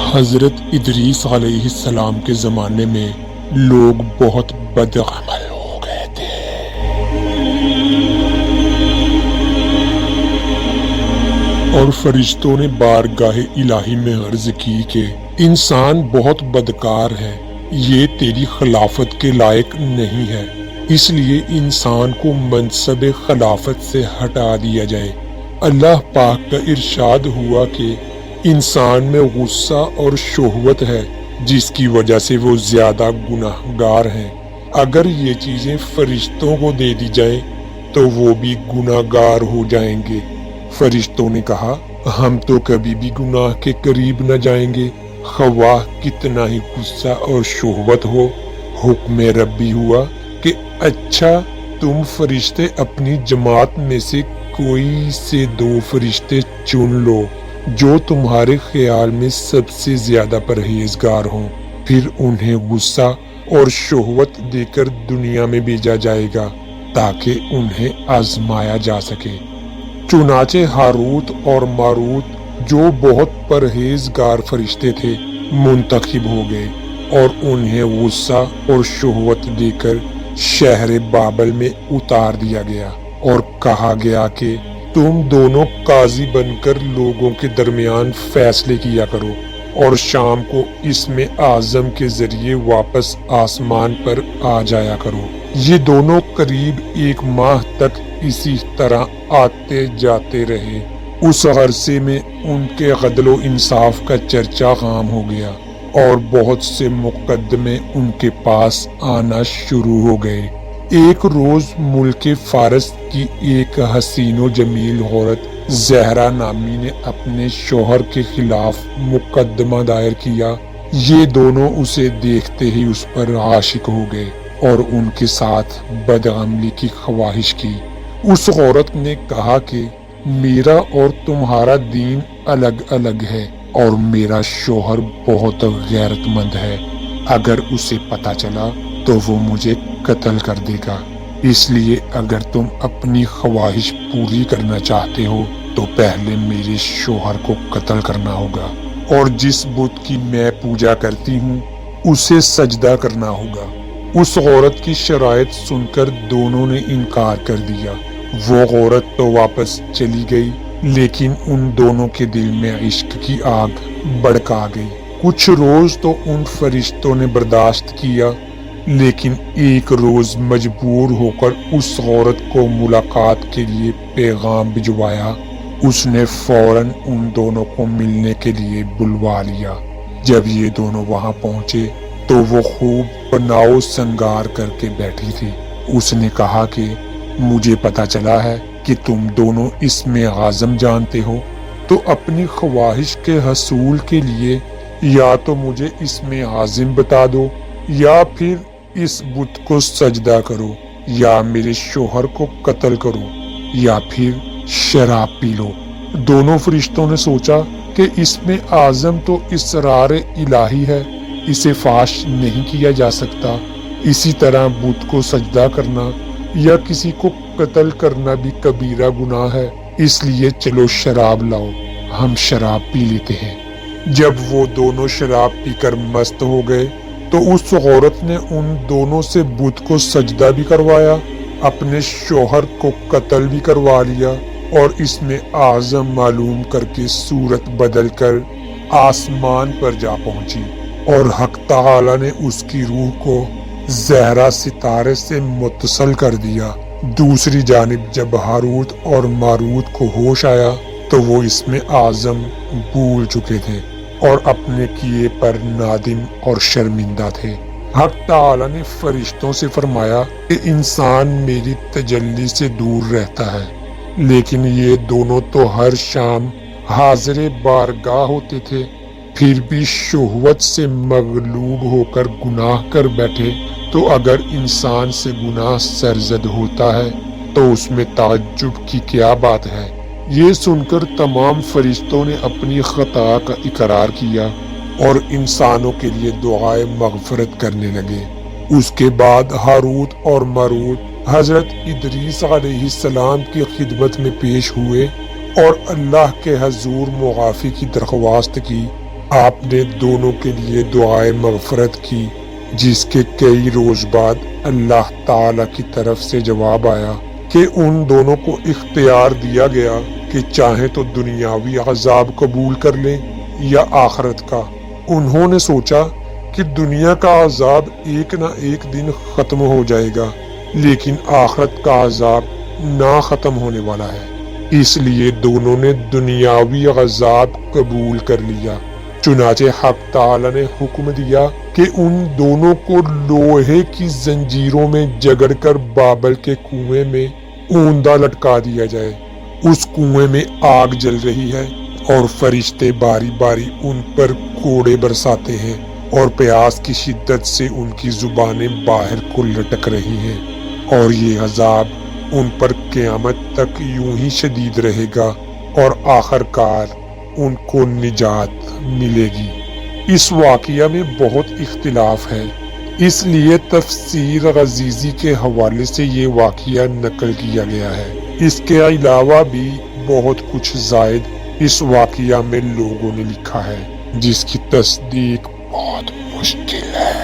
حضرت ادریس علیہ السلام کے زمانے میں لوگ بہت بدعمل ہو گئے تھے۔ اور فرشتوں نے بارگاہ الہی میں عرض کی کہ انسان بہت بدکار ہے، یہ تیری خلافت کے لائق نہیں ہے، اس لیے انسان کو منصب خلافت سے ہٹا دیا جائے۔ اللہ پاک کا ارشاد ہوا کہ انسان میں غصہ اور شہوت ہے، جس کی وجہ سے وہ زیادہ گناہ گار ہیں۔ اگر یہ چیزیں فرشتوں کو دے دی جائیں تو وہ بھی گناہ گار ہو جائیں گے۔ فرشتوں نے کہا، ہم تو کبھی بھی گناہ کے قریب نہ جائیں گے، خواہ کتنا ہی غصہ اور شہوت ہو۔ حکم ربی ہوا کہ اچھا، تم فرشتے اپنی جماعت میں سے کوئی سے 2 فرشتے چن لو جو تمہارے خیال میں سب سے زیادہ پرہیزگار ہوں، پھر انہیں غصہ اور شہوت دے کر دنیا میں بھیجا جائے گا تاکہ انہیں آزمایا جا سکے۔ چنانچہ ہاروت اور ماروت جو بہت پرہیزگار فرشتے تھے منتخب ہو گئے اور انہیں غصہ اور شہوت دے کر شہر بابل میں اتار دیا گیا اور کہا گیا کہ تم دونوں قاضی بن کر لوگوں کے درمیان فیصلے کیا کرو اور شام کو اسم اعظم کے ذریعے واپس آسمان پر آ جایا کرو۔ یہ دونوں قریب 1 ماہ تک اسی طرح آتے جاتے رہے۔ اس عرصے میں ان کے عدل و انصاف کا چرچا عام ہو گیا اور بہت سے مقدمے ان کے پاس آنا شروع ہو گئے۔ ایک روز ملک فارس کی ایک حسین و جمیل عورت زہرا نامی نے اپنے شوہر کے خلاف مقدمہ دائر کیا۔ یہ دونوں اسے دیکھتے ہی اس پر عاشق ہو گئے اور ان کے ساتھ بدعملی کی خواہش کی۔ اس عورت نے کہا کہ میرا اور تمہارا دین الگ الگ ہے اور میرا شوہر بہت غیرت مند ہے، اگر اسے پتہ چلا تو وہ مجھے قتل کر دے گا، اس لیے اگر تم اپنی خواہش پوری کرنا چاہتے ہو تو پہلے میرے شوہر کو قتل کرنا ہوگا، اور جس بت کی میں پوجا کرتی ہوں اسے سجدہ کرنا ہوگا۔ اس عورت کی شرائط سن کر دونوں نے انکار کر دیا۔ وہ عورت تو واپس چلی گئی، لیکن ان دونوں کے دل میں عشق کی آگ بھڑکا گئی۔ کچھ روز تو ان فرشتوں نے برداشت کیا، لیکن ایک روز مجبور ہو کر اس عورت کو ملاقات کے لیے پیغام بھجوایا۔ اس نے فوراً ان دونوں کو ملنے کے لیے بلوا لیا۔ جب یہ دونوں وہاں پہنچے تو وہ خوب بناؤ سنگار کر کے بیٹھی تھی۔ اس نے کہا کہ مجھے پتا چلا ہے کہ تم دونوں اسم اعظم جانتے ہو، تو اپنی خواہش کے حصول کے لیے یا تو مجھے اسم اعظم بتا دو، یا پھر اس بت کو سجدہ کرو، یا میرے شوہر کو قتل کرو، یا پھر شراب پی لو۔ دونوں فرشتوں نے سوچا کہ اسم اعظم تو اسرار الہی ہے، اسے فاش نہیں کیا جا سکتا، اسی طرح بت کو سجدہ کرنا یا کسی کو قتل کرنا بھی کبیرہ گناہ ہے، اس لیے چلو شراب لاؤ، ہم شراب پی لیتے ہیں۔ جب وہ دونوں شراب پی کر مست ہو گئے تو اس عورت نے ان دونوں سے بت کو سجدہ بھی کروایا، اپنے شوہر کو قتل بھی کروا لیا، اور اس میں اعظم معلوم کر کے صورت بدل کر آسمان پر جا پہنچی، اور حق تعالی نے اس کی روح کو زہرا ستارے سے متصل کر دیا۔ دوسری جانب جب ہاروت اور ماروت کو ہوش آیا تو وہ اس میں اعظم بھول چکے تھے اور اپنے کیے پر نادم اور شرمندہ تھے۔ حق تعالی نے فرشتوں سے فرمایا کہ انسان میری تجلی سے دور رہتا ہے، لیکن یہ دونوں تو ہر شام حاضر بارگاہ ہوتے تھے، پھر بھی شہوت سے مغلوب ہو کر گناہ کر بیٹھے، تو اگر انسان سے گناہ سرزد ہوتا ہے تو اس میں تعجب کی کیا بات ہے۔ یہ سن کر تمام فرشتوں نے اپنی خطا کا اقرار کیا اور انسانوں کے لیے دعائے مغفرت کرنے لگے۔ اس کے بعد ہاروت اور ماروت حضرت ادریس علیہ السلام کی خدمت میں پیش ہوئے اور اللہ کے حضور معافی کی درخواست کی آپ نے دونوں کے لیے دعائے مغفرت کی، جس کے کئی روز بعد اللہ تعالی کی طرف سے جواب آیا کہ ان دونوں کو اختیار دیا گیا کہ چاہیں تو دنیاوی عذاب قبول کر لیں یا آخرت کا۔ انہوں نے سوچا کہ دنیا کا عذاب ایک نہ ایک دن ختم ہو جائے گا، لیکن آخرت کا عذاب نہ ختم ہونے والا ہے، اس لیے دونوں نے دنیاوی عذاب قبول کر لیا۔ چنانچہ حق تعالی نے حکم دیا کہ ان دونوں کو لوہے کی زنجیروں میں جگڑ کر بابل کے کنویں میں اوندا لٹکا دیا جائے۔ اس کنویں میں آگ جل رہی ہے اور فرشتے باری باری ان پر کوڑے برساتے ہیں اور پیاس کی شدت سے ان کی زبانیں باہر کو لٹک رہی ہیں، اور یہ عذاب ان پر قیامت تک یوں ہی شدید رہے گا اور آخر کار ان کو نجات ملے گی۔ اس واقعہ میں بہت اختلاف ہے، اس لیے تفسیر غزیزی کے حوالے سے یہ واقعہ نقل کیا گیا ہے۔ اس کے علاوہ بھی بہت کچھ زائد اس واقعہ میں لوگوں نے لکھا ہے، جس کی تصدیق بہت مشکل ہے۔